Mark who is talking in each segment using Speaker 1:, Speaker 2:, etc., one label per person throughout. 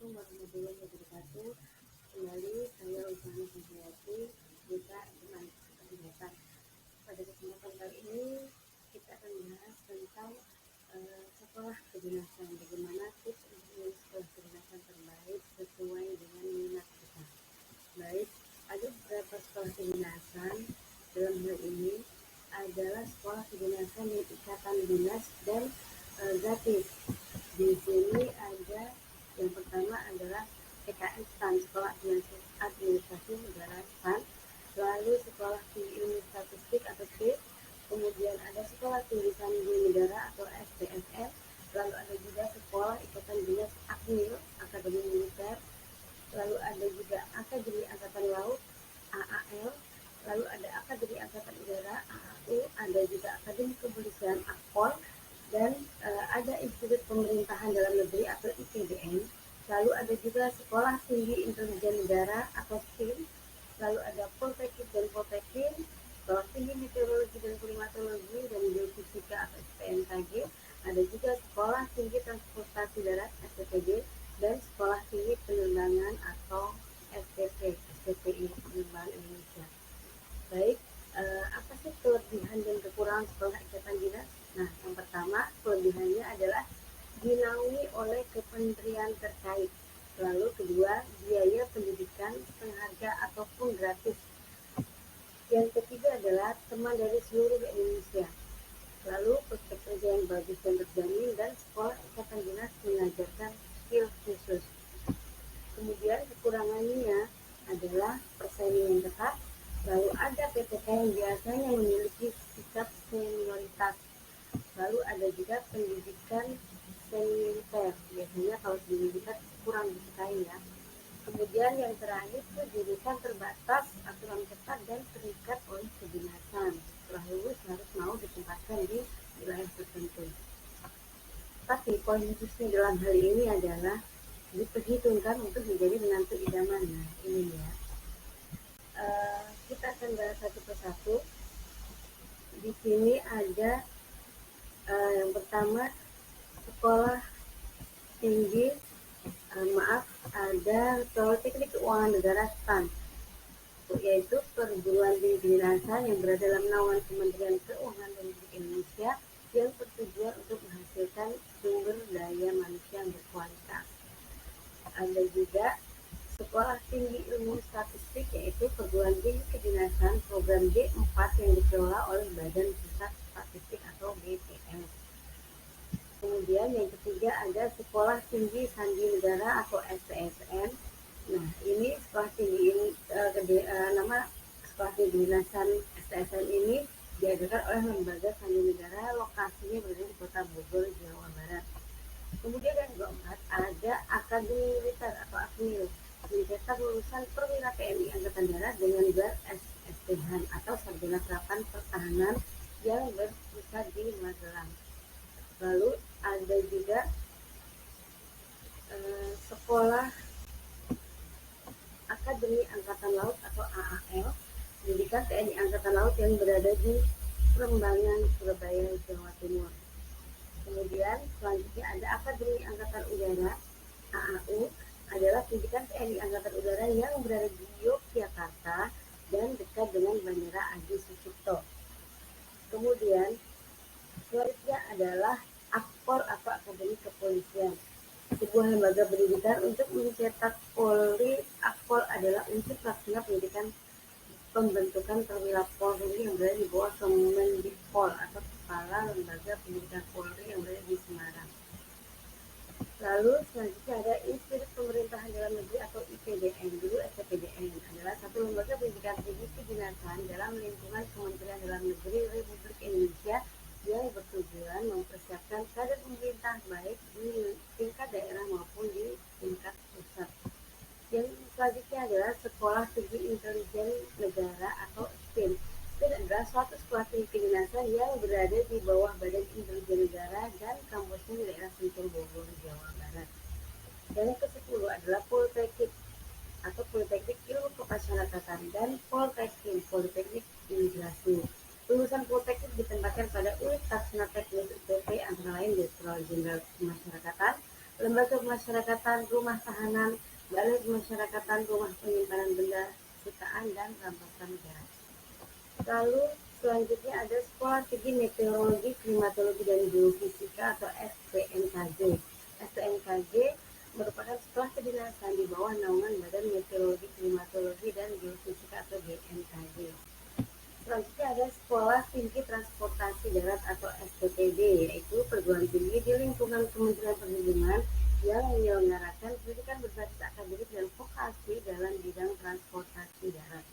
Speaker 1: Assalamualaikum warahmatullahi wabarakatuh. Kembali saya Usmana Sanjayati, Duta Kesehatan. Pada kesempatan kali ini kita akan bahas tentang sekolah kedinasan. Bagaimana tips untuk memilih sekolah kedinasan terbaik sesuai dengan minat kita. Baik, ada beberapa sekolah kedinasan. Dalam hal ini adalah sekolah kedinasan di Ikatan Dinas dan gratis. Di sini ada yang pertama adalah PKN STAN, Sekolah Administrasi Negara STAN, lalu Sekolah Tinggi Ilmu Statistik atau STIP, kemudian ada Sekolah Tinggi Sandi Negara atau STNN, lalu ada juga Sekolah Ikatan Dinas Akmil, Akademi Militer, lalu ada juga Akademi Angkatan Laut, AAL, lalu ada Akademi Angkatan Udara, AAU, ada juga Akademi Kepolisian, AKPOL, dan ada Institut Pemerintahan Dalam Negeri atau IPDN, lalu ada juga Sekolah Tinggi Intelijen Negara atau STIN, lalu ada Polteknik dan Poltekin, Sekolah Tinggi Meteorologi dan Klimatologi dan Geofisika atau STNKG, ada juga Sekolah Tinggi Transportasi Darat STTD, dan Sekolah Tinggi Penerbangan atau STPI Penerbangan Indonesia. Baik, apa sih kelebihan dan kekurangan sekolah ikatan dinas? Nah, yang pertama kelebihannya adalah dinaungi oleh kementerian terkait. Lalu kedua, biaya pendidikan setengah harga ataupun gratis. Yang ketiga adalah teman dari seluruh Indonesia. Lalu prospek kerja yang bagus dan terjamin, dan sekolah ikatan dinas mengajarkan skill khusus. Kemudian kekurangannya adalah persaingan yang ketat. Lalu ada PTK yang biasanya memiliki sikap senioritas. Lalu ada juga pendidikan semi-militer. Biasanya kalau di militer kurang disukai ya. Kemudian yang terakhir itu jurusan terbatas, aturan ketat dan terikat oleh kedinasan. Setelah lulus harus mau ditempatkan di wilayah tertentu. Tapi poin khususnya dalam hal ini adalah diperhitungkan untuk menjadi menantu idaman. Nah, ini ya. Kita akan bahas satu persatu. Di sini ada yang pertama sekolah tinggi, ada Politeknik Keuangan Negara STAN, yaitu perguruan tinggi kedinasan yang berada dalam naungan Kementerian Keuangan Republik Indonesia yang bertujuan untuk menghasilkan sumber daya manusia yang berkualitas. Ada juga Sekolah Tinggi Ilmu Statistik, yaitu perguruan tinggi kedinasan program D4 yang dikelola oleh Badan Pusat Statistik atau BPS. Kemudian yang ketiga ada Sekolah Tinggi Sandi Negara atau STSN. Nah, ini sekolah tinggi ini nama sekolah tinggi kedinasan STSN ini diadakan oleh Lembaga Sandi Negara, lokasinya berada di Kota Bogor, Jawa Barat. Kemudian yang keempat ada Akademi Militer atau AKMIL, mencetak lulusan perwira TNI Angkatan Darat dengan gelar SSTH atau Sarjana Terapan Pertahanan yang berpusat di Magelang. Lalu ada juga Sekolah Akademi Angkatan Laut atau AAL, pendidikan TNI Angkatan Laut yang berada di Perembangan, Surabaya, Jawa Timur. Kemudian selanjutnya ada Akademi Angkatan Udara AAU, adalah pendidikan TNI Angkatan Udara yang berada di Yogyakarta dan dekat dengan Bandara Adi Sucipto. Kemudian selanjutnya adalah AKPOL atau Akademi Kepolisian, sebuah lembaga pendidikan untuk mencetak Polri. AKPOL adalah unsur pelaksana pendidikan pembentukan perwira Polri yang berada di bawah Kemendikpol atau Kepala Lembaga Pendidikan Polri yang berada di Semarang. Lalu selanjutnya ada Institut Pemerintahan Dalam Negeri atau IPDN, dulu SPDN, adalah satu lembaga pendidikan tinggi kedinasan dalam lingkungan Kementerian Dalam Negeri Republik Indonesia yang bertujuan mempersiapkan kader pemerintah baik di tingkat daerah maupun di tingkat pusat. Yang selanjutnya adalah Sekolah Tinggi Intelijen Negara atau STIN. STIN adalah suatu sekolah tinggi kedinasan yang berada di bawah Badan Intelijen Negara dan kampusnya di daerah Sentul, Bogor, Jawa Barat. Yang ke-10 adalah Polteknik atau Politeknik Ilmu Kemasyarakatan dan Poltekin, Politeknik Imigrasi. Lulusan Polteknik ditempatkan pada unit Laksana Teknis UPT antara lain Direktorat Jenderal Kemasyarakatan, lembaga pemasyarakatan rumah tahanan, balai pemasyarakatan rumah penyimpanan benda sitaan dan rampasan negara. Lalu selanjutnya ada Sekolah Tinggi Meteorologi, Klimatologi dan Geofisika atau STMKG. STMKG merupakan sekolah kedinasan di bawah naungan Badan Meteorologi, Klimatologi dan Geofisika atau BMKG. Selanjutnya ada Sekolah Tinggi Transportasi Darat atau STTD, yaitu perguruan tinggi di lingkungan Kementerian Perhubungan yang menyelenggarakan pendidikan berbasis akademik dan vokasi dalam bidang transportasi darat.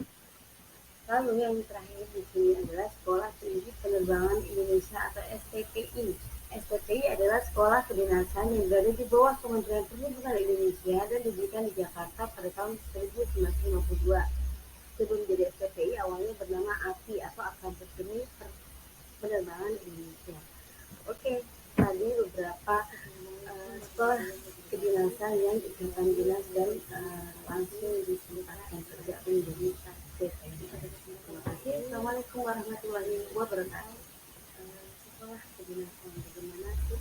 Speaker 1: Lalu yang terakhir di sini adalah Sekolah Tinggi Penerbangan Indonesia atau STPI. STPI adalah sekolah kedinasan yang berada di bawah Kementerian Perhubungan Indonesia dan didirikan di Jakarta pada tahun 1952. Sebelum jadi STPI awalnya bernama API atau Akademi Penerbangan Indonesia. Oke, tadi beberapa sekolah kedinasan yang ikatan dinas dan langsung ditempatkan kerja menjadi STPI. Terima kasih. Assalamualaikum warahmatullahi wabarakatuh. Sekolah kedinasan bagaimana sih